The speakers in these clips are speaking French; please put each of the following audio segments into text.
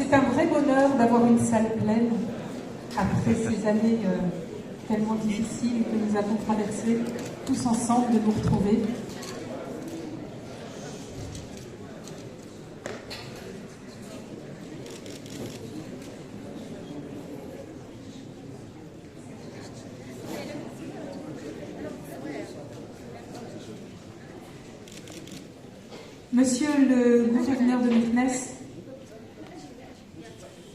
c'est un vrai bonheur d'avoir une salle pleine après ces années tellement difficiles que nous avons traversées, tous ensemble, de nous retrouver. Monsieur le gouverneur de Meknès,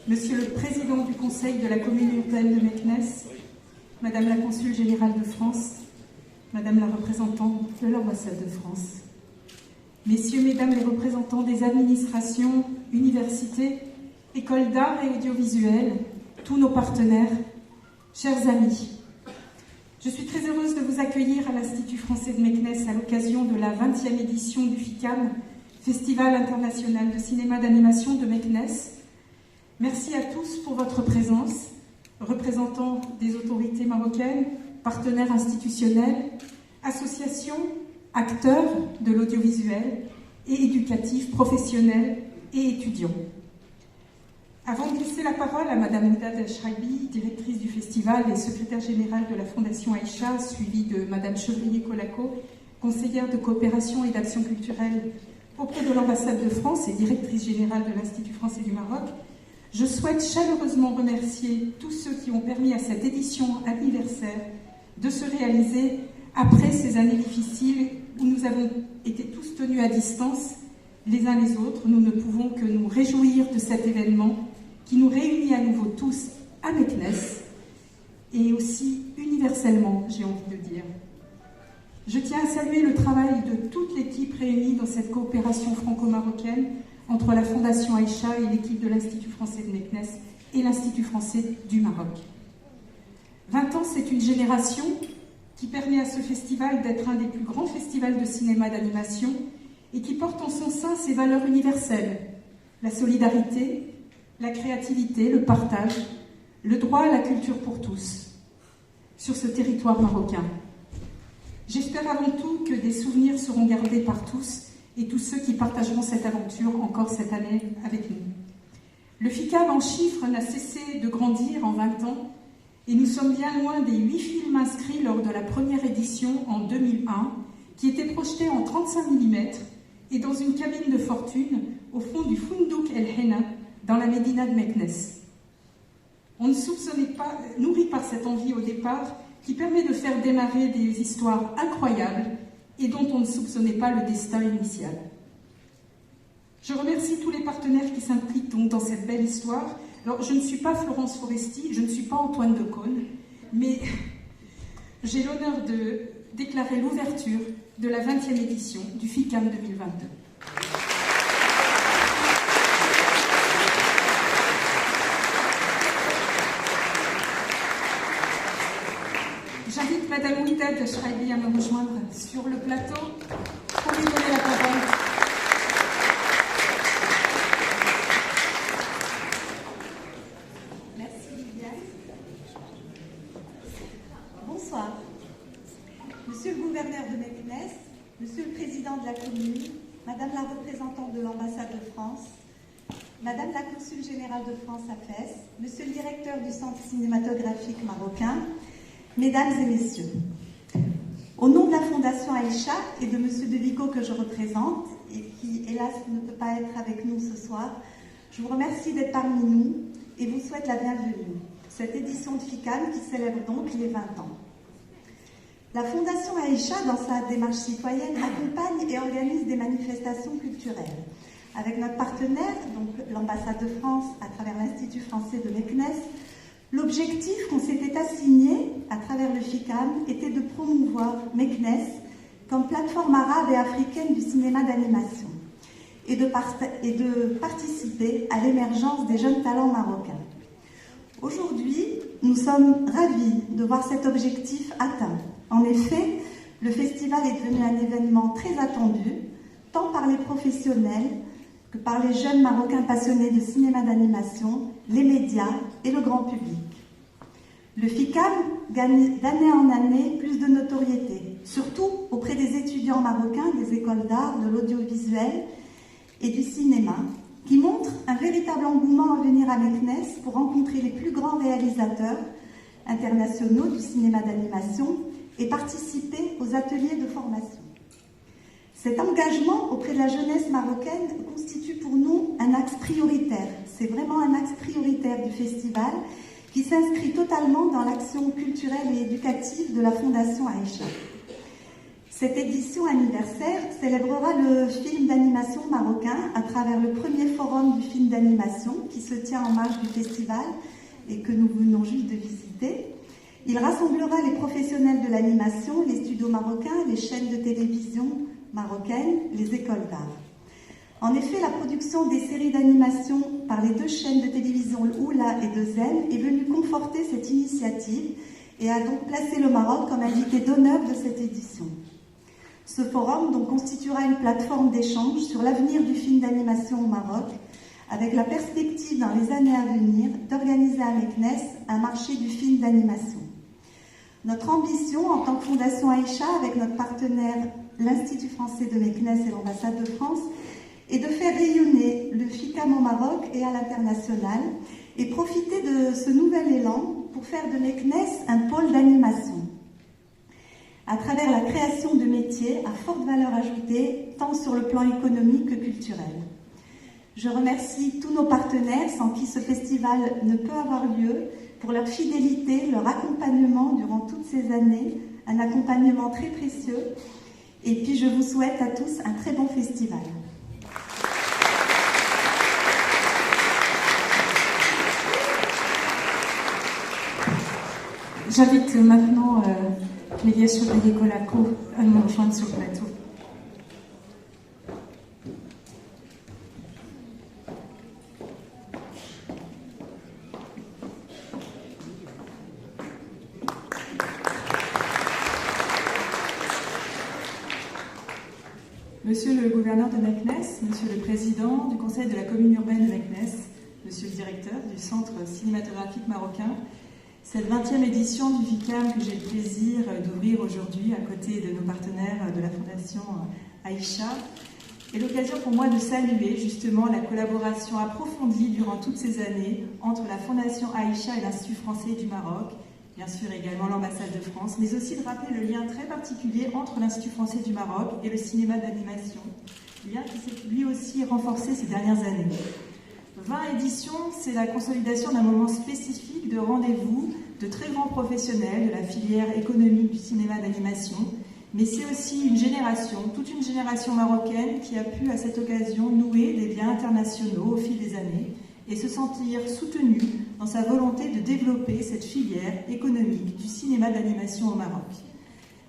Monsieur le président du conseil de la commune urbaine de Meknès, Madame la consul générale de France, Madame la représentante de l'ambassade de France, Messieurs, Mesdames les représentants des administrations, universités, écoles d'art et audiovisuel, tous nos partenaires, chers amis, je suis très heureuse de vous accueillir à l'Institut français de Meknès à l'occasion de la 20e édition du FICAM, Festival international de cinéma d'animation de Meknès. Merci à tous pour votre présence, représentants des autorités marocaines, partenaires institutionnels, associations, acteurs de l'audiovisuel et éducatifs, professionnels et étudiants. Avant de laisser la parole à Madame Moudad Chraïbi, directrice du festival et secrétaire générale de la Fondation Aïcha, suivie de Madame Chevrier-Colaco, conseillère de coopération et d'action culturelle auprès de l'ambassade de France et directrice générale de l'Institut français du Maroc, je souhaite chaleureusement remercier tous ceux qui ont permis à cette édition anniversaire de se réaliser après ces années difficiles où nous avons été tous tenus à distance les uns les autres. Nous ne pouvons que nous réjouir de cet événement qui nous réunit à nouveau tous à Meknès et aussi universellement, j'ai envie de dire. Je tiens à saluer le travail de toute l'équipe réunie dans cette coopération franco-marocaine entre la Fondation Aïcha et l'équipe de l'Institut français de Meknès et l'Institut français du Maroc. 20 ans, c'est une génération qui permet à ce festival d'être un des plus grands festivals de cinéma d'animation et qui porte en son sein ses valeurs universelles, la solidarité, la créativité, le partage, le droit à la culture pour tous, sur ce territoire marocain. J'espère avant tout que des souvenirs seront gardés par tous et tous ceux qui partageront cette aventure encore cette année avec nous. Le FICAM en chiffres n'a cessé de grandir en 20 ans et nous sommes bien loin des 8 films inscrits lors de la première édition en 2001 qui étaient projetés en 35 mm et dans une cabine de fortune au fond du Fundouk El Henna dans la médina de Meknès. On ne soupçonnait pas, nourri par cette envie au départ, qui permet de faire démarrer des histoires incroyables et dont on ne soupçonnait pas le destin initial. Je remercie tous les partenaires qui s'impliquent donc dans cette belle histoire. Alors, je ne suis pas Florence Foresti, je ne suis pas Antoine Decaune, mais j'ai l'honneur de déclarer l'ouverture de la 20e édition du FICAM 2022. J'invite Madame Moudad Chraïbi à me rejoindre sur le plateau pour lui donner la parole. Merci Viviane. Bonsoir. Monsieur le gouverneur de Meknès, Monsieur le président de la commune, Madame la représentante de l'ambassade de France, Madame la consul générale de France à Fès, Monsieur le directeur du centre cinématographique marocain, Mesdames et Messieurs, au nom de la Fondation Aïcha et de Monsieur De Vico que je représente et qui, hélas, ne peut pas être avec nous ce soir, je vous remercie d'être parmi nous et vous souhaite la bienvenue. Cette édition de FICAM qui célèbre donc les 20 ans. La Fondation Aïcha, dans sa démarche citoyenne, accompagne et organise des manifestations culturelles. Avec notre partenaire, donc l'ambassade de France, à travers l'Institut français de Meknès, l'objectif qu'on s'était assigné à travers le FICAM était de promouvoir Meknès comme plateforme arabe et africaine du cinéma d'animation et de participer à l'émergence des jeunes talents marocains. Aujourd'hui, nous sommes ravis de voir cet objectif atteint. En effet, le festival est devenu un événement très attendu, tant par les professionnels que par les jeunes Marocains passionnés de cinéma d'animation, les médias et le grand public. Le FICAM gagne d'année en année plus de notoriété, surtout auprès des étudiants marocains des écoles d'art, de l'audiovisuel et du cinéma, qui montre un véritable engouement à venir à Meknès pour rencontrer les plus grands réalisateurs internationaux du cinéma d'animation et participer aux ateliers de formation. Cet engagement auprès de la jeunesse marocaine constitue pour nous un axe prioritaire. C'est vraiment un axe prioritaire du festival qui s'inscrit totalement dans l'action culturelle et éducative de la Fondation Aïcha. Cette édition anniversaire célébrera le film d'animation marocain à travers le premier forum du film d'animation qui se tient en marge du festival et que nous venons juste de visiter. Il rassemblera les professionnels de l'animation, les studios marocains, les chaînes de télévision marocaines, les écoles d'art. En effet, la production des séries d'animation par les deux chaînes de télévision Oula et 2M est venue conforter cette initiative et a donc placé le Maroc comme invité d'honneur de cette édition. Ce forum donc constituera une plateforme d'échange sur l'avenir du film d'animation au Maroc, avec la perspective dans les années à venir d'organiser à Meknès un marché du film d'animation. Notre ambition en tant que Fondation Aïcha, avec notre partenaire l'Institut français de Meknès et l'ambassade de France, est de faire rayonner le FICAM au Maroc et à l'international et profiter de ce nouvel élan pour faire de Meknès un pôle d'animation à travers la création de métiers à forte valeur ajoutée, tant sur le plan économique que culturel. Je remercie tous nos partenaires sans qui ce festival ne peut avoir lieu pour leur fidélité, leur accompagnement durant toutes ces années, un accompagnement très précieux. Et puis je vous souhaite à tous un très bon festival. J'invite maintenant Mélia Chevalier-Colaco à nous rejoindre sur le plateau. Monsieur le gouverneur de Meknès, monsieur le président du conseil de la commune urbaine de Meknès, monsieur le directeur du centre cinématographique marocain, cette 20e édition du FICAM que j'ai le plaisir d'ouvrir aujourd'hui à côté de nos partenaires de la Fondation Aïcha est l'occasion pour moi de saluer justement la collaboration approfondie durant toutes ces années entre la Fondation Aïcha et l'Institut français du Maroc, bien sûr également l'ambassade de France, mais aussi de rappeler le lien très particulier entre l'Institut français du Maroc et le cinéma d'animation, lien qui s'est lui aussi renforcé ces dernières années. 20 éditions, c'est la consolidation d'un moment spécifique de rendez-vous de très grands professionnels de la filière économique du cinéma d'animation, mais c'est aussi une génération, toute une génération marocaine qui a pu à cette occasion nouer des liens internationaux au fil des années et se sentir soutenue dans sa volonté de développer cette filière économique du cinéma d'animation au Maroc.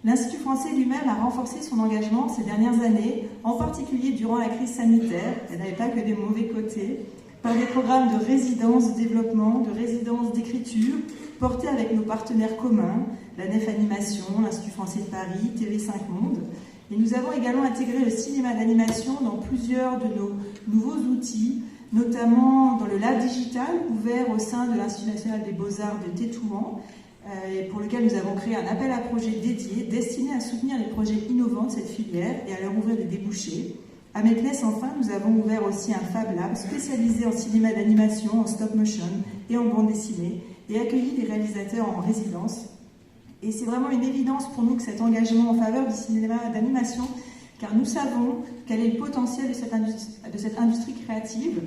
L'Institut français lui-même a renforcé son engagement ces dernières années, en particulier durant la crise sanitaire, elle n'avait pas que des mauvais côtés, par des programmes de résidence de développement, de résidence d'écriture, portés avec nos partenaires communs, la Nef Animation, l'Institut français de Paris, TV5 Monde. Et nous avons également intégré le cinéma d'animation dans plusieurs de nos nouveaux outils, notamment dans le Lab Digital, ouvert au sein de l'Institut national des beaux-arts de Tétouan, et pour lequel nous avons créé un appel à projets dédié, destiné à soutenir les projets innovants de cette filière et à leur ouvrir des débouchés. À Meknès, enfin, nous avons ouvert aussi un Fab Lab spécialisé en cinéma d'animation, en stop motion et en bande dessinée, et accueilli des réalisateurs en résidence. Et c'est vraiment une évidence pour nous que cet engagement en faveur du cinéma d'animation, car nous savons quel est le potentiel de cette industrie créative.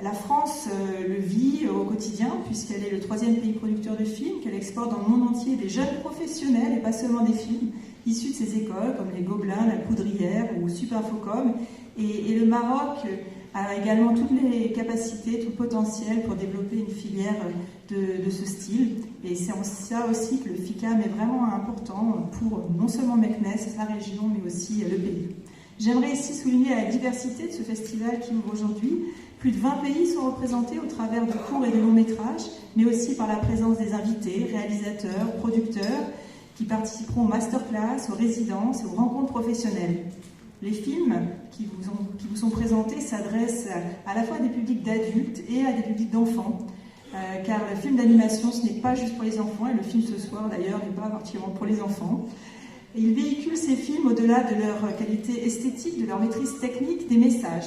La France le vit au quotidien, puisqu'elle est le 3e pays producteur de films, qu'elle exporte dans le monde entier des jeunes professionnels, et pas seulement des films, issus de ces écoles, comme les Gobelins, la Poudrière ou Superfocom. Et le Maroc a également toutes les capacités, tout le potentiel pour développer une filière de ce style. Et c'est en ça aussi que le FICAM est vraiment important pour non seulement Meknès, la région, mais aussi le pays. J'aimerais ici souligner la diversité de ce festival qui ouvre aujourd'hui. Plus de 20 pays sont représentés au travers de courts et de longs métrages, mais aussi par la présence des invités, réalisateurs, producteurs, qui participeront aux masterclass, aux résidences et aux rencontres professionnelles. Les films qui vous sont présentés s'adressent à la fois à des publics d'adultes et à des publics d'enfants, car le film d'animation, ce n'est pas juste pour les enfants, et le film ce soir d'ailleurs n'est pas particulièrement pour les enfants. Et ils véhiculent ces films au-delà de leur qualité esthétique, de leur maîtrise technique, des messages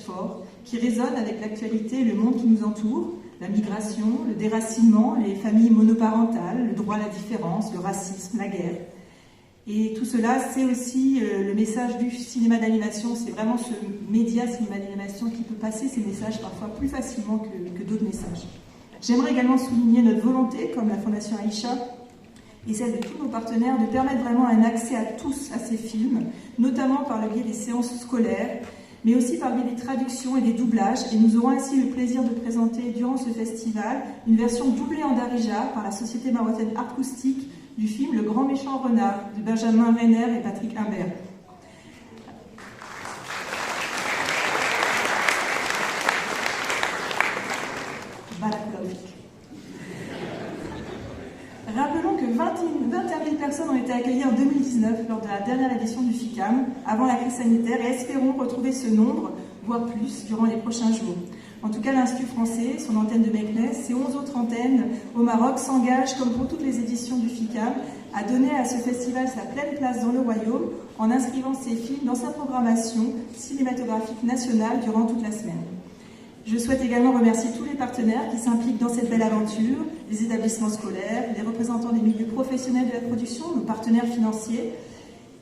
forts, qui résonne avec l'actualité et le monde qui nous entoure, la migration, le déracinement, les familles monoparentales, le droit à la différence, le racisme, la guerre. Et tout cela, c'est aussi le message du cinéma d'animation. C'est vraiment ce média cinéma d'animation qui peut passer ces messages parfois plus facilement que d'autres messages. J'aimerais également souligner notre volonté, comme la Fondation Aïcha, et celle de tous nos partenaires, de permettre vraiment un accès à tous à ces films, notamment par le biais des séances scolaires, mais aussi par le biais des traductions et des doublages. Et nous aurons ainsi le plaisir de présenter durant ce festival une version doublée en darija par la Société marocaine Artoustique du film Le Grand Méchant Renard de Benjamin Renner et Patrick Imbert. Rappelons que 21 000 personnes ont été accueillies en 2019 lors de la dernière édition du FICAM, avant la crise sanitaire, et espérons retrouver ce nombre, voire plus, durant les prochains jours. En tout cas, l'Institut français, son antenne de Meknès, et 11 autres antennes au Maroc s'engagent, comme pour toutes les éditions du FICAM, à donner à ce festival sa pleine place dans le royaume en inscrivant ses films dans sa programmation cinématographique nationale durant toute la semaine. Je souhaite également remercier tous les partenaires qui s'impliquent dans cette belle aventure, les établissements scolaires, les représentants des milieux professionnels de la production, nos partenaires financiers.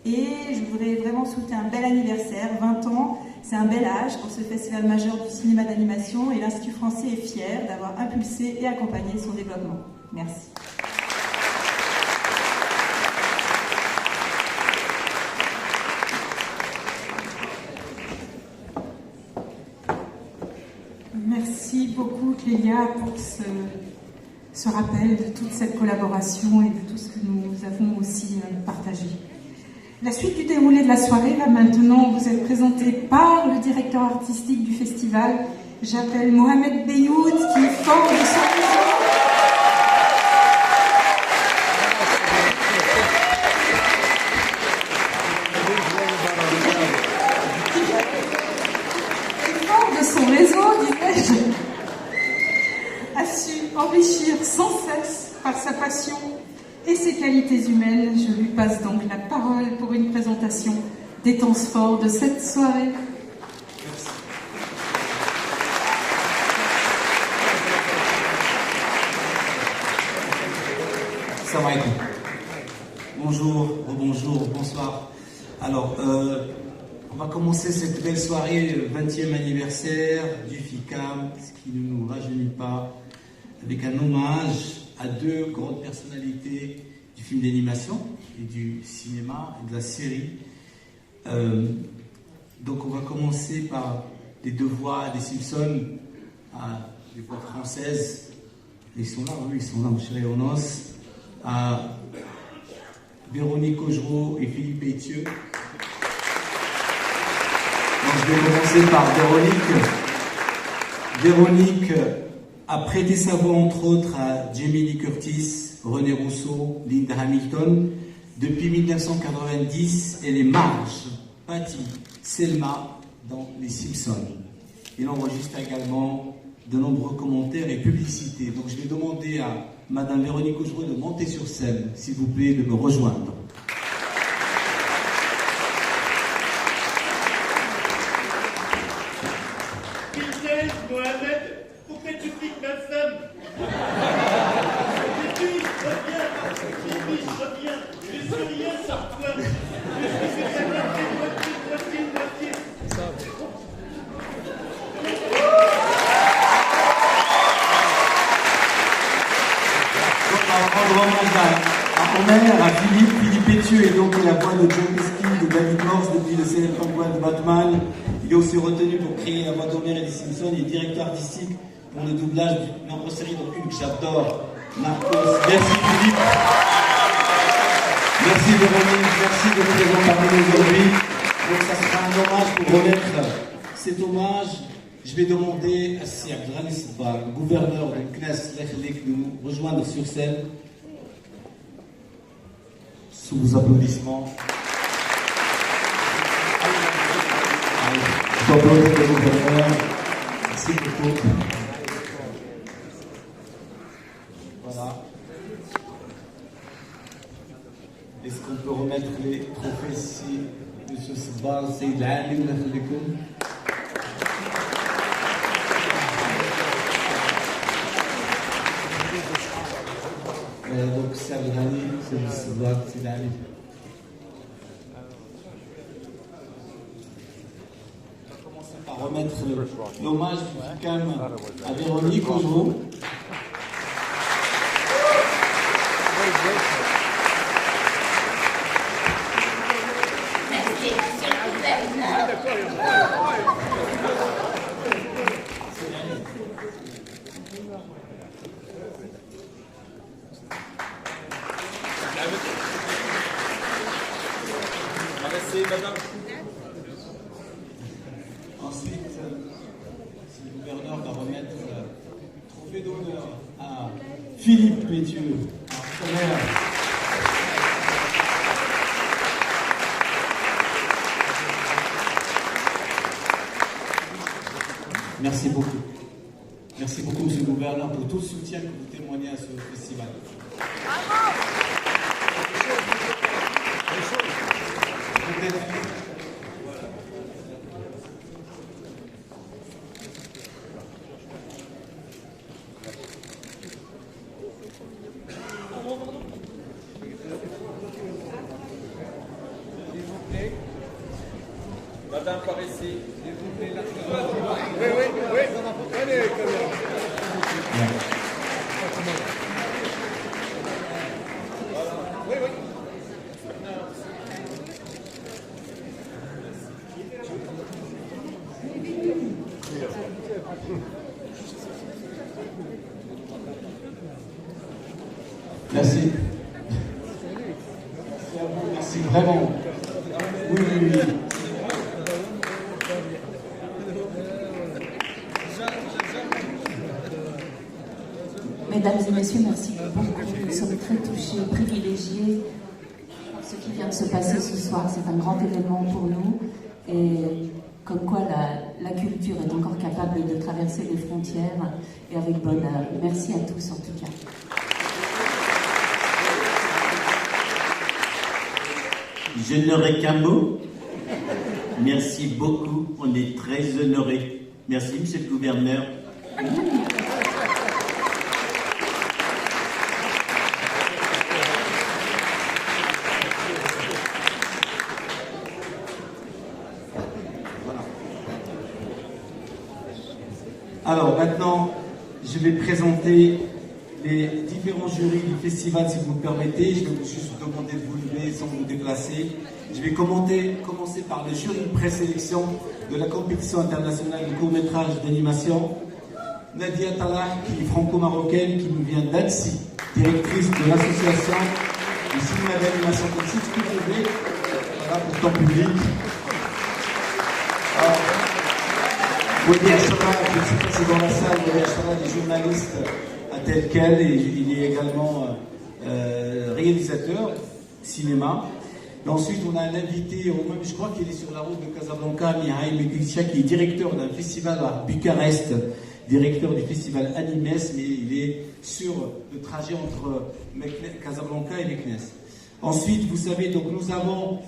Et je voudrais vraiment souhaiter un bel anniversaire, 20 ans, c'est un bel âge pour ce festival majeur du cinéma d'animation et l'Institut français est fier d'avoir impulsé et accompagné son développement. Merci. Merci beaucoup Clélia pour ce rappel de toute cette collaboration et de tout ce que nous avons aussi partagé. La suite du déroulé de la soirée va maintenant vous être présentée par le directeur artistique du festival. J'appelle Mohamed Beyoud qui est fort de son réseau. A su enrichir sans cesse par sa passion et ses qualités humaines. Je lui passe donc la parole pour une présentation des temps forts de cette soirée. Merci. Salam alaikum. Bonjour, rebonjour, bonsoir. Alors, on va commencer cette belle soirée, 20e anniversaire du FICAM, ce qui ne nous rajeunit pas, avec un hommage à deux grandes personnalités du film d'animation et du cinéma et de la série. Donc on va commencer par les deux voix des Simpsons, les voix françaises. Ils sont là, oui, ils sont là, mon cher Léonos. À Véronique Augereau et Philippe Etieux. Donc je vais commencer par Véronique. Véronique a prêté sa voix entre autres à Jamie Lee Curtis, René Rousseau, Linda Hamilton. Depuis 1990, elle est Marge, Patty, Selma dans Les Simpsons. Il enregistre également de nombreux commentaires et publicités. Donc je vais demander à Madame Véronique Augereau de monter sur scène, s'il vous plaît, de me rejoindre. Mohamed, pourquoi tu piques ma femme? Bibi, reviens. Bibi, reviens. Je suis rien sans toi. Je suis ta moitié. Ça va. On va rendre hommage à Omer, à Philippe Etieux est donc la voix de John Pesky, de David Morse depuis le célèbre voix de Batman. Il est aussi retenu pour créer la voix d'Homer et des Simpsons. Il est directeur artistique pour le doublage d'une nombre de séries, dont une que j'adore, Narcos. Merci Philippe. Merci Véronique, merci de nous avoir parlé aujourd'hui. Donc ça sera un hommage pour remettre cet hommage. Je vais demander à Sir Abdelrahim Sibba, gouverneur de Knesset Lechlik, de nous rejoindre sur scène. Sous vos applaudissements. Je peux applaudir le gouverneur. Merci beaucoup. Voilà. Est-ce qu'on peut remettre les trophées ici? Monsieur Sibba, Saïd Alim, Donc Sabrani, c'est Dali. On va commencer par remettre l'hommage du FICAM à Véronique Augereau. Ensuite, le gouverneur va remettre le trophée d'honneur à Philippe Pétieux, un frère. Merci beaucoup. Merci beaucoup, monsieur le gouverneur, pour tout le soutien que vous témoignez à ce festival. Madame par ici. Oui. Allez, oui. Merci. Merci à vous, merci vraiment. Oui. Mesdames et messieurs, merci beaucoup. Nous sommes très touchés, privilégiés par ce qui vient de se passer ce soir. C'est un grand événement pour nous. Et comme quoi la culture est encore capable de traverser les frontières et avec bonheur. Merci à tous en tout cas. Je n'aurai qu'un mot. Merci beaucoup. On est très honorés. Merci, monsieur le gouverneur. Alors maintenant, je vais présenter les différents jurys du festival, si vous me permettez. Je vais vous juste demander de vous lever sans vous déplacer. Je vais commencer par le jury de présélection de la compétition internationale de court-métrage d'animation. Nadia Talah, qui est franco-marocaine, qui nous vient d'Annecy, directrice de l'association du cinéma d'animation d'Annecy. Ce que vous voulez, voilà, pour ton public. Wadi Achara, je ne sais pas si dans la salle, Wadi Achara est journaliste à tel quel, et il est également réalisateur cinéma. Et ensuite, on a un invité, je crois qu'il est sur la route de Casablanca, Mihail Medilcha, qui est directeur d'un festival à Bucarest, directeur du festival Animes, mais il est sur le trajet entre Casablanca et Meknes. Ensuite, vous savez, donc nous avons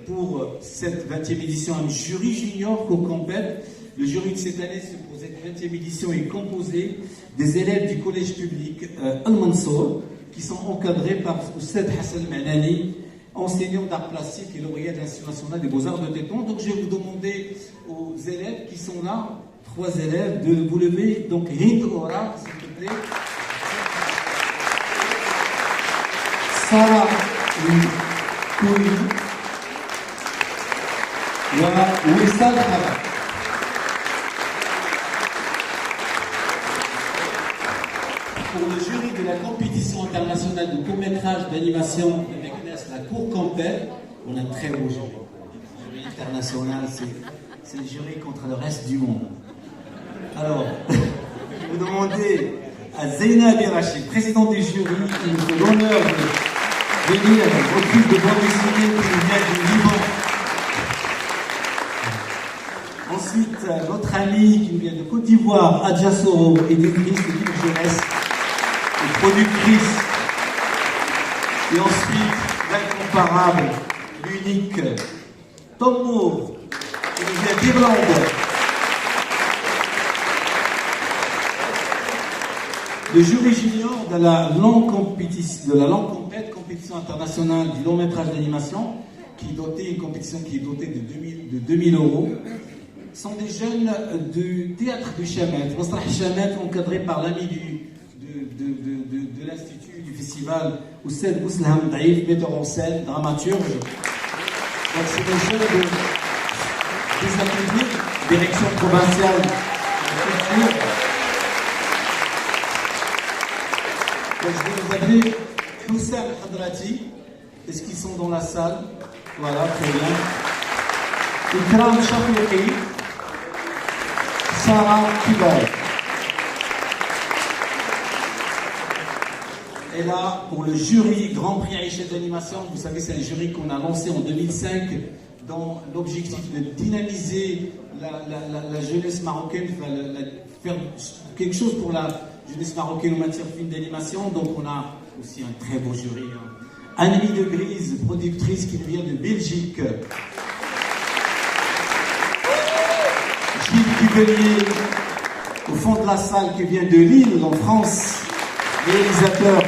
pour cette 20e édition un jury junior co-compète. Le jury de cette année, pour cette 20e édition, est composé des élèves du collège public Al-Mansour, qui sont encadrés par Oussad Hassan Manani, enseignant d'art plastique et lauréat de l'Institut national des beaux-arts de Tétouan. Donc je vais vous demander aux élèves qui sont là, 3 élèves, de vous lever. Donc Hind Ora, s'il te plaît. Sarah Koui. Wissal Khala. Pour le jury de la compétition internationale de court-métrage d'animation de Meknes, la Cour Campbell, on a un très beau jury. Le jury international, c'est le jury contre le reste du monde. Alors, je vais vous demander à Zeina Abirachi, présidente du jury, qui nous fait l'honneur de venir au club de bande dessinée qui nous vient du Liban. Ensuite, notre amie qui nous vient de Côte d'Ivoire, Adja Soro, éditrice de film jeunesse et productrice. Et ensuite, l'incomparable, l'unique, Tom Moore, qui nous vient d'Irlande. Le jury junior de la longue compétition internationale du long métrage d'animation, une compétition qui est dotée de 2000 euros, sont des jeunes du théâtre du Chamet, Masrah Chamet, encadré par l'ami de l'Institut du Festival, Oussed Bouslaham Daïf, metteur en scène, dramaturge. Donc c'est des jeunes des ateliers, direction provinciale de la culture. Donc je vais vous appeler Houssam Hadrati. Est-ce qu'ils sont dans la salle? Voilà, très bien. Ikram Shafiqi, Sarah Kibay. Et là, pour le jury Grand Prix Aïcha d'animation, vous savez, c'est un jury qu'on a lancé en 2005 dans l'objectif de dynamiser la jeunesse marocaine, faire quelque chose pour la jeunesse marocaine en matière de film d'animation. Donc on a aussi un très beau jury. Annemie de Grise, productrice qui vient de Belgique. Gilles Cuvelier, au fond de la salle, qui vient de Lille, en France, réalisateur.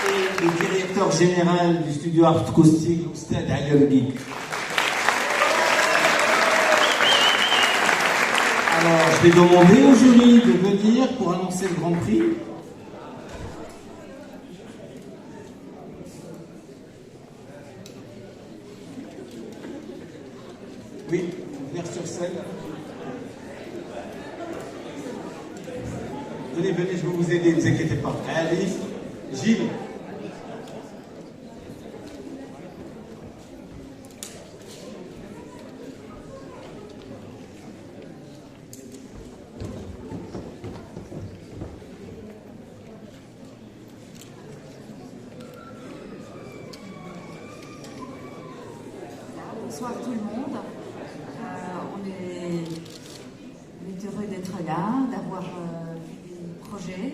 Et le directeur général du studio Art Acoustique, Oustad Ali. Alors, je vais demander au jury de venir pour annoncer le Grand Prix. Oui, venir sur scène. Venez, je vais vous aider, ne vous inquiétez pas. Allez, Gilles. Bonsoir tout le monde. On est heureux d'être là, d'avoir des projets.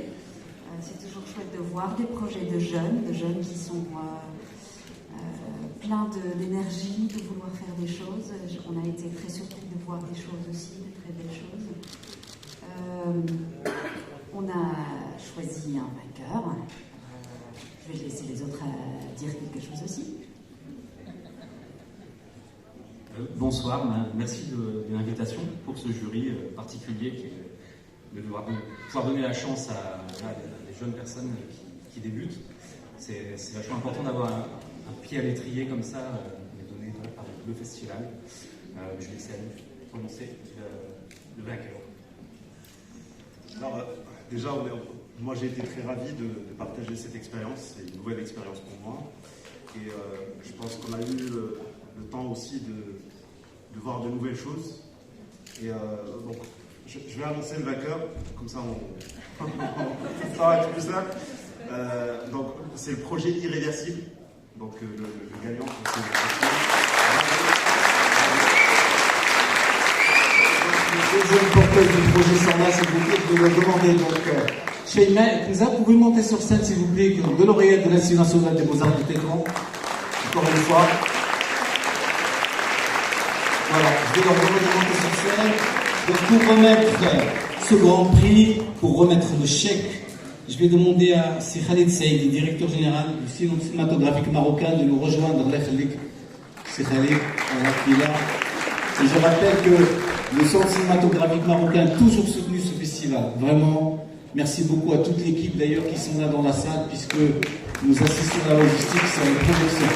C'est toujours chouette de voir des projets de jeunes qui sont pleins d'énergie, de vouloir faire des choses. On a été très surpris de voir des choses aussi, de très belles choses. On a choisi un vainqueur. Je vais laisser les autres dire quelque chose aussi. Bonsoir, merci de l'invitation pour ce jury particulier qui est de pouvoir donner la chance à des jeunes personnes qui débutent. C'est vachement important d'avoir un pied à l'étrier comme ça, donné par le festival. Je vais laisser à lui prononcer le vainqueur. Alors, déjà, moi j'ai été très ravi de partager cette expérience. C'est une nouvelle expérience pour moi. Et je pense qu'on a eu le temps aussi de voir de nouvelles choses. Et donc, je vais annoncer le vainqueur, comme ça ça va être plus simple. Donc, c'est le projet Irréversible. Donc, le gagnant, c'est le deuxième porteur du projet Sarna, s'il vous plaît, je vais le demander. Donc, Sheima Kouza, vous pouvez monter sur scène, s'il vous plaît, de lauréat de l'Institut national des beaux-arts de Téhéran. Encore une fois. Voilà, je vais leur demander de monter sur scène. Donc pour remettre ce grand prix, pour remettre le chèque, je vais demander à Khalid Saïdi, directeur général du cinématographique marocain, de nous rejoindre. C'est Khalid, qui est là. Et je rappelle que le centre cinématographique marocain a toujours soutenu ce festival. Vraiment, merci beaucoup à toute l'équipe d'ailleurs qui sont là dans la salle, puisque nous assistons à la logistique sur les projections.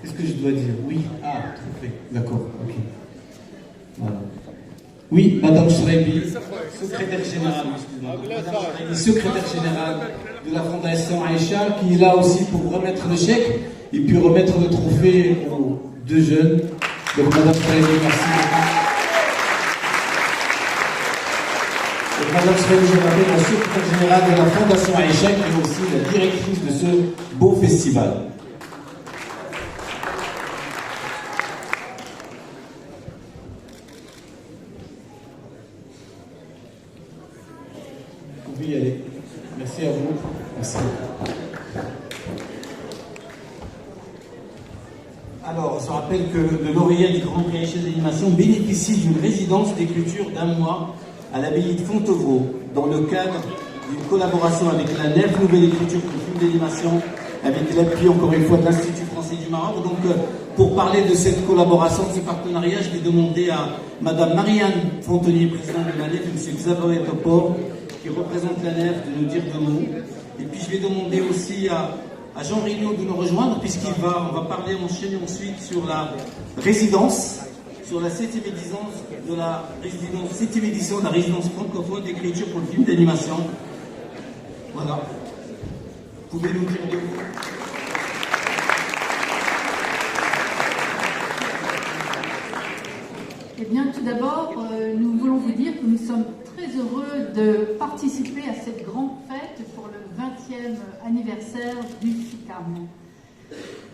Qu'est-ce que je dois dire? Oui. Ah, tout fait. D'accord, ok. Voilà. Oui, Madame Shraibi, secrétaire générale, excusez-moi. Madame Shraibi, secrétaire générale de la Fondation Aïcha qui est là aussi pour remettre le chèque et puis remettre le trophée aux deux jeunes. Donc Madame Frédéric, merci beaucoup. Et Madame Frédéric, je m'appelle la secrétaire générale de la Fondation Aïcha qui est aussi la directrice de ce beau festival. Vous pouvez y aller. Merci à vous. Merci. Alors, on se rappelle que le lauréat du Grand Prix Aïcha d'animation bénéficie d'une résidence d'écriture d'1 mois à l'abbaye de Fontevraud, dans le cadre d'une collaboration avec la Nef Nouvelle Écriture pour le film d'animation, avec l'appui encore une fois de l'Institut français du Maroc. Donc, pour parler de cette collaboration, de ce partenariat, je vais demander à Madame Marianne Fontenier, présidente de la Nef, et M. Xavier Topor, qui représente la Nef, de nous dire deux mots. Et puis, je vais demander aussi à Jean Rignot de nous rejoindre, on va parler, enchaîner ensuite sur la résidence, sur la 7e édition de la résidence francophone d'écriture pour le film d'animation. Voilà. Vous pouvez nous dire deux mots. Eh bien, tout d'abord, nous voulons vous dire que nous sommes très heureux de participer à cette grande fête pour le 20e anniversaire du FICAM.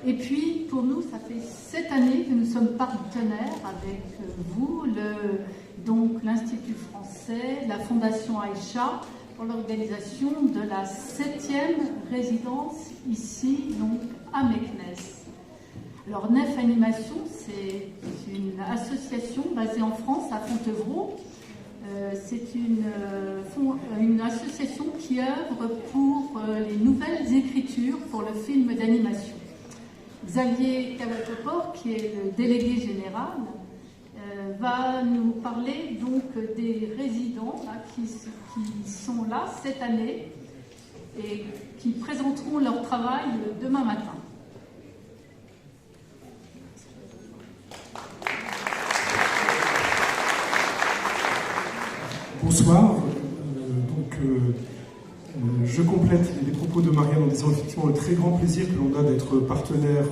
Et puis, pour nous, ça fait 7 années que nous sommes partenaires avec vous, donc l'Institut français, la Fondation Aïcha, pour l'organisation de la 7e résidence ici, donc à Meknès. Alors, Nef Animation, c'est une association basée en France, à Fontevraud. C'est une association qui œuvre pour les nouvelles écritures pour le film d'animation. Xavier Cavatopor, qui est le délégué général, va nous parler donc des résidents là, qui sont là cette année et qui présenteront leur travail demain matin. Bonsoir. Je complète les propos de Marianne en disant effectivement le très grand plaisir que l'on a d'être partenaire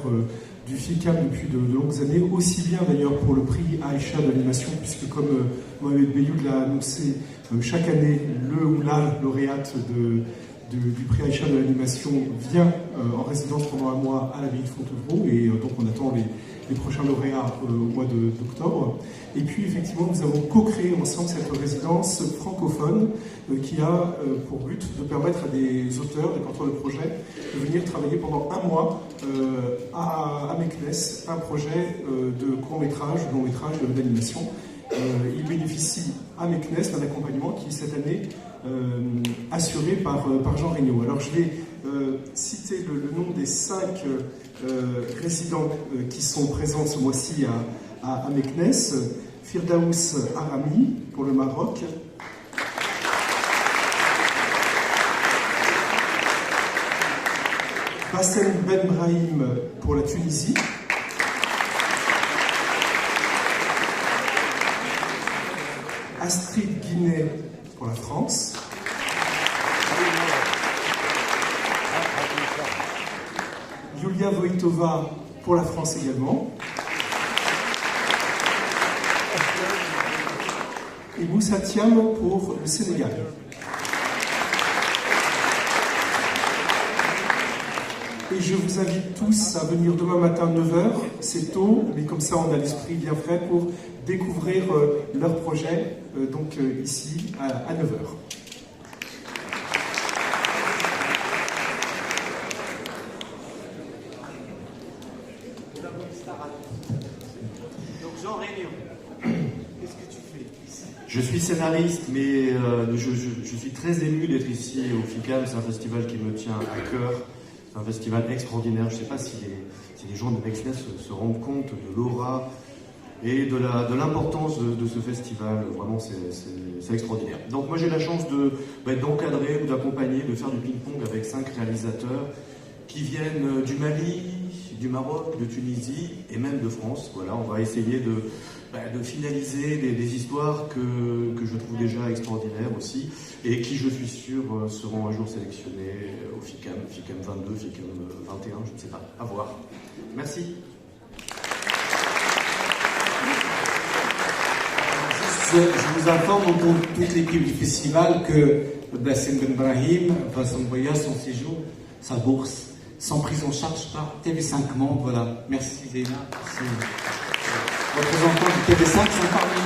du FICAM depuis de longues années, aussi bien d'ailleurs pour le prix Aïcha d'animation, puisque comme Mohamed Beyoud l'a annoncé, chaque année, le ou la lauréate du prix Aïcha de l'animation vient en résidence pendant 1 mois à l'abbaye de Fontevraud, et donc on attend les prochains lauréats au mois d'octobre. Et puis effectivement, nous avons co-créé ensemble cette résidence francophone qui a pour but de permettre à des auteurs, des porteurs de projets, de venir travailler pendant 1 mois à Meknès, un projet de court-métrage, de long-métrage, d'animation. Il bénéficie à Meknès d'un accompagnement qui, cette année, assuré par Jean Rignot. Alors je vais citer le nom des 5 résidents qui sont présents ce mois-ci à Meknès. Firdaous Arami pour le Maroc. Bassem Ben Brahim pour la Tunisie. Astrid Guinet pour la France. Yulia Voitova pour la France également. Et Moussa Thiam pour le Sénégal. Et je vous invite tous à venir demain matin à 9h. C'est tôt, mais comme ça on a l'esprit bien frais pour découvrir leur projet, donc ici à 9h. Donc Jean Rignot, qu'est-ce que tu fais ici? Je suis scénariste, mais je suis très ému d'être ici au FICAM. C'est un festival qui me tient à cœur. C'est un festival extraordinaire. Je ne sais pas si les gens de Meknès se rendent compte de l'aura et de l'importance de ce festival. Vraiment, c'est extraordinaire. Donc moi, j'ai la chance d'encadrer ou d'accompagner, de faire du ping-pong avec 5 réalisateurs qui viennent du Mali, du Maroc, de Tunisie et même de France. Voilà, on va essayer de finaliser des histoires que je trouve déjà extraordinaires aussi, et qui, je suis sûr, seront un jour sélectionnées au FICAM 22, FICAM 21, je ne sais pas, à voir. Merci. Je vous informe, en tant que toute l'équipe du festival, que Bassem Ben Brahim va son voyage, son séjour, sa bourse, sans prise en charge par TV5 Monde. Voilà. Merci Zéna. Représentants du TV5 sont parmi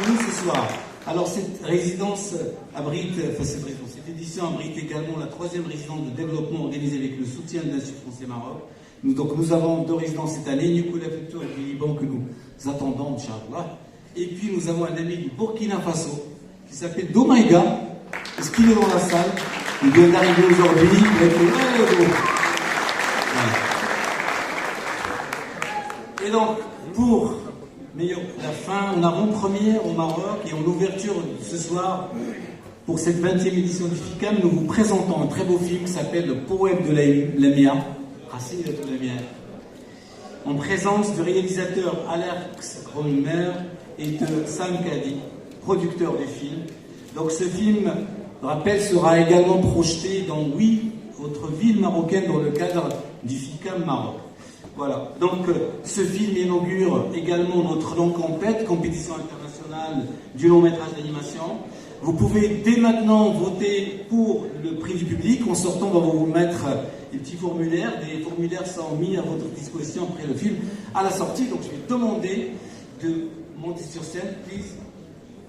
nous ce soir. Alors cette résidence abrite, cette édition abrite également la 3e résidence de développement organisée avec le soutien de l'Institut français Maroc. Nous avons 2 résidences cette année, Nicolas Fetour et du Liban que nous attendons, Inch'Allah. Et puis nous avons un ami du Burkina Faso qui s'appelle Domaïga. Est-ce qu'il est dans la salle? Il vient d'arriver aujourd'hui. Et donc, pour la fin, en avant-première au Maroc et en ouverture ce soir, pour cette 20e édition du FICAM, nous vous présentons un très beau film qui s'appelle Le Poème de Lamia, Racine de Lamia, en présence du réalisateur Alex Romer et de Sam Kadi, producteur du film. Donc ce film, rappel, sera également projeté dans 8 autres villes marocaines dans le cadre du FICAM Maroc. Voilà. Donc ce film inaugure également notre longue compétition internationale du long métrage d'animation. Vous pouvez dès maintenant voter pour le prix du public. En sortant, on va vous mettre des petits formulaires. Des formulaires sont mis à votre disposition après le film à la sortie. Donc je vais demander de monter sur scène, please.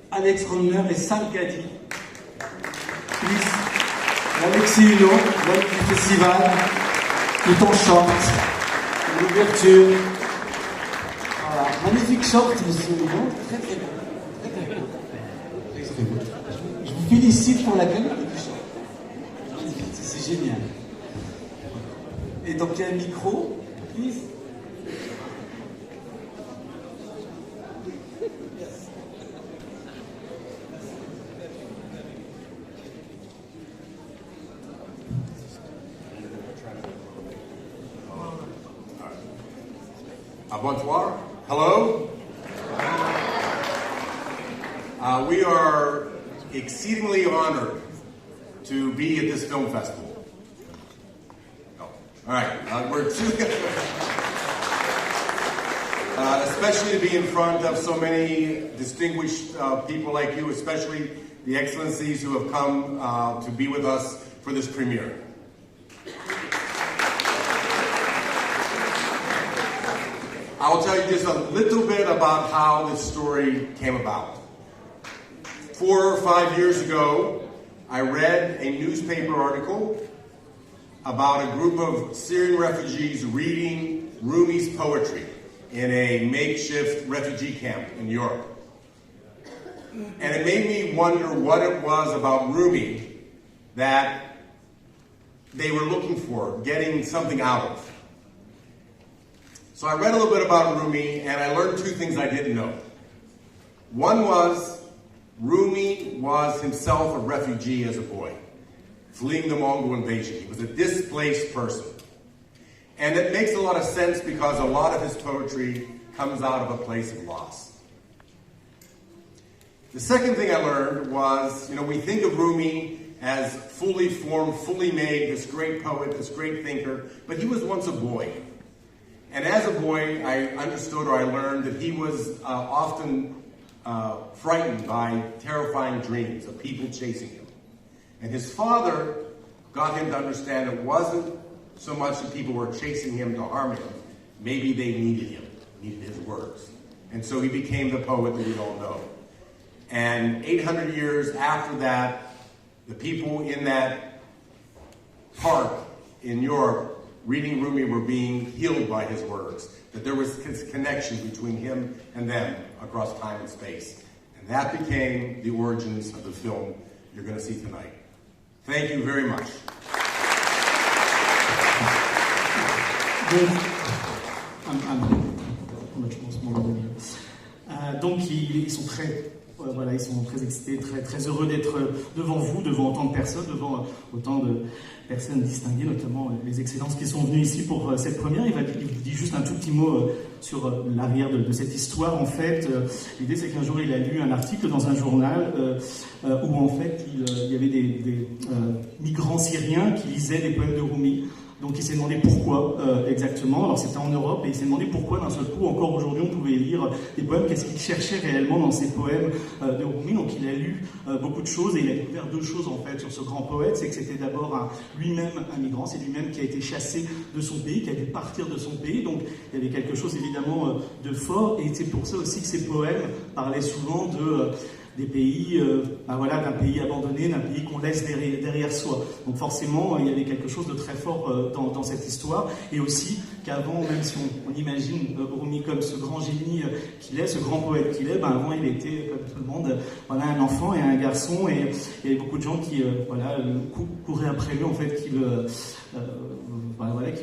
Alex Romer et Sam Kadi. Please. Alexis Hulot, l'homme du festival, tout en short. L'ouverture. Voilà. Magnifique short, monsieur Hulot. Très très bon. Très très bon. Très bon. Je vous félicite pour la qualité du short. C'est génial. Et donc il y a un micro, please. Bonsoir. Hello. We are exceedingly honored to be at this film festival. Oh, all right. Especially to be in front of so many distinguished people like you, especially the excellencies who have come to be with us for this premiere. I will tell you just a little bit about how this story came about. 4 or 5 years ago, I read a newspaper article about a group of Syrian refugees reading Rumi's poetry in a makeshift refugee camp in Europe. And it made me wonder what it was about Rumi that they were looking for, getting something out of. So I read a little bit about Rumi, and I learned 2 things I didn't know. One was, Rumi was himself a refugee as a boy, fleeing the Mongol invasion. He was a displaced person. And it makes a lot of sense because a lot of his poetry comes out of a place of loss. The second thing I learned was, we think of Rumi as fully formed, fully made, this great poet, this great thinker, but he was once a boy. And as a boy, I understood or I learned that he was often frightened by terrifying dreams of people chasing him. And his father got him to understand it wasn't so much that people were chasing him to harm him. Maybe they needed him, needed his words. And so he became the poet that we all know. And 800 years after that, the people in that park in Europe reading Rumi were being healed by his words, that there was this connection between him and them across time and space. And that became the origins of the film you're going to see tonight. Thank you very much. Donc ils sont très voilà, ils sont très excités, très heureux d'être devant vous, devant autant de personnes, devant autant de personnes distinguées, notamment les excellences qui sont venues ici pour cette première. Il vous dit juste un tout petit mot sur l'arrière de cette histoire. En fait, l'idée c'est qu'un jour il a lu un article dans un journal où en fait il y avait des migrants syriens qui lisaient des poèmes de Rumi. Donc il s'est demandé pourquoi exactement. Alors c'était en Europe et il s'est demandé pourquoi d'un seul coup, encore aujourd'hui, on pouvait lire des poèmes. Qu'est-ce qu'il cherchait réellement dans ces poèmes de Rumi. Donc il a lu beaucoup de choses et il a découvert deux choses en fait sur ce grand poète. C'est que c'était d'abord lui-même un migrant, c'est lui-même qui a été chassé de son pays, qui a dû partir de son pays. Donc il y avait quelque chose évidemment de fort et c'est pour ça aussi que ces poèmes parlaient souvent des pays, voilà, d'un pays abandonné, d'un pays qu'on laisse derrière soi. Donc forcément, il y avait quelque chose de très fort dans cette histoire. Et aussi qu'avant, même si on imagine Rumi comme ce grand génie qu'il est, ce grand poète qu'il est, avant il était, comme tout le monde, voilà, un enfant et un garçon. Et il y avait beaucoup de gens qui couraient après lui, en fait, qui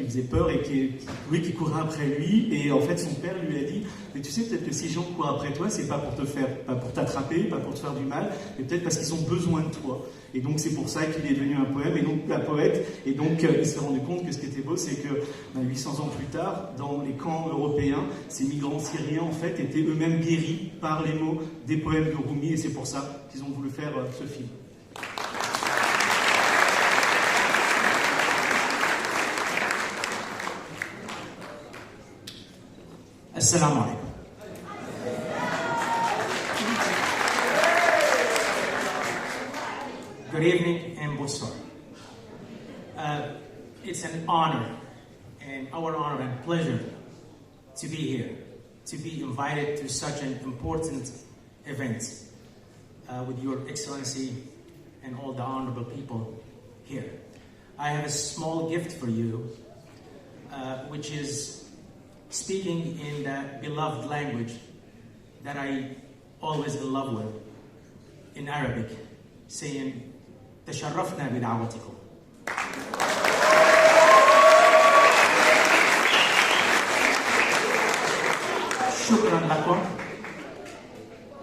faisait peur et qui courait après lui. Et en fait, son père lui a dit, mais tu sais, peut-être que si les gens courent après toi, c'est pas pour t'attraper, pas pour te faire du mal, mais peut-être parce qu'ils ont besoin de toi. Et donc c'est pour ça qu'il est devenu un poète. Et donc il s'est rendu compte que ce qui était beau, c'est que 800 ans plus tard, dans les camps européens, ces migrants syriens en fait étaient eux-mêmes guéris par les mots des poèmes de Rumi. Et c'est pour ça qu'ils ont voulu faire ce film. Assalamu alaikum. Good evening and bonsoir. It's an honor and our honor and pleasure to be here, to be invited to such an important event with Your Excellency and all the honorable people here. I have a small gift for you, which is speaking in the beloved language that I always in love with, in Arabic, saying, تشرفنا بدعوتكم. شكرا لكم.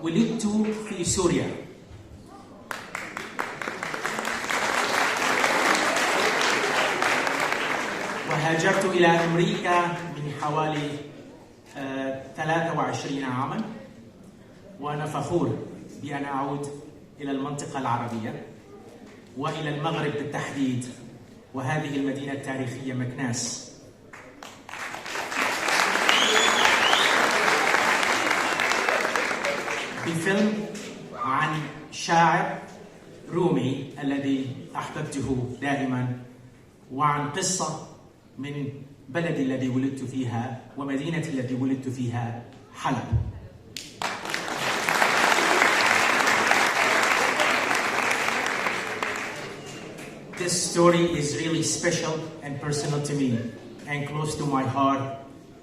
ولدت في سوريا. وهاجرت إلى أمريكا من حوالي 23 عاما وأنا فخور بأن أعود إلى المنطقة العربية وإلى المغرب بالتحديد وهذه المدينة التاريخية مكناس. بفيلم عن شاعر رومي الذي أحببته دائما وعن قصة من بلدي الذي ولدت فيها ومدينتي التي ولدت فيها حلب. This story is really special and personal to me and close to my heart.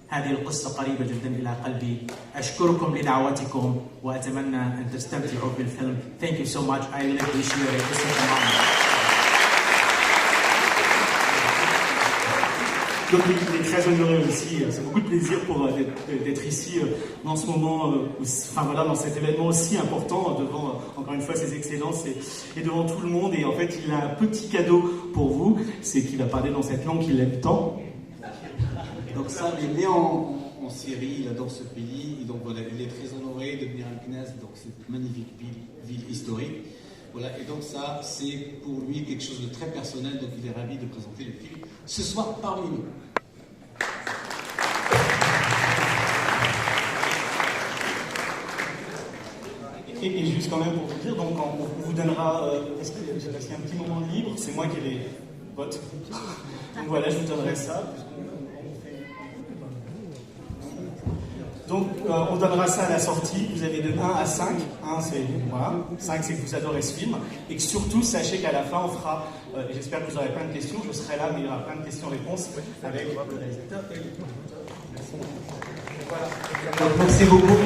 هذه القصة قريبة جدا إلى قلبي. أشكركم لدعوتكم وأتمنى أن تستمتعوا بالفيلم. Thank you so much. I really appreciate it. It's such an honor. Donc il est très honoré aussi, c'est beaucoup de plaisir pour d'être ici dans ce moment, dans cet événement aussi important devant, encore une fois, ses excellences et devant tout le monde. Et en fait, il a un petit cadeau pour vous, c'est qu'il va parler dans cette langue qu'il aime tant. Donc ça, il est né en Syrie, il adore ce pays, donc voilà, il est très honoré de venir à Meknès, donc cette magnifique ville historique. Voilà, et donc ça, c'est pour lui quelque chose de très personnel, donc il est ravi de présenter le film ce soir parmi nous. Et juste quand même pour vous dire, donc on vous donnera, est-ce qu'il y a un petit moment libre, c'est moi qui les vote. Donc voilà, je vous donnerai ça. Donc, on donnera ça à la sortie. Vous avez de 1 à 5. 1, c'est voilà. 5, c'est que vous adorez ce film. Et que surtout, sachez qu'à la fin, on fera, et j'espère que vous aurez plein de questions. Je serai là, mais il y aura plein de questions-réponses avec le réalisateur et le producteur. Voilà. Merci beaucoup.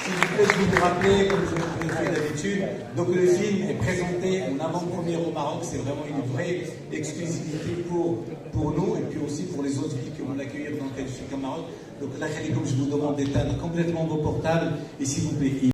S'il vous plaît, je vais vous rappeler, comme je le fais d'habitude, donc le film est présenté en avant-première au Maroc. C'est vraiment une vraie exclusivité pour nous et puis aussi pour les autres villes qui vont l'accueillir dans le cadre du film au Maroc. Donc là, je vous demande d'éteindre complètement vos portables et s'il vous plaît,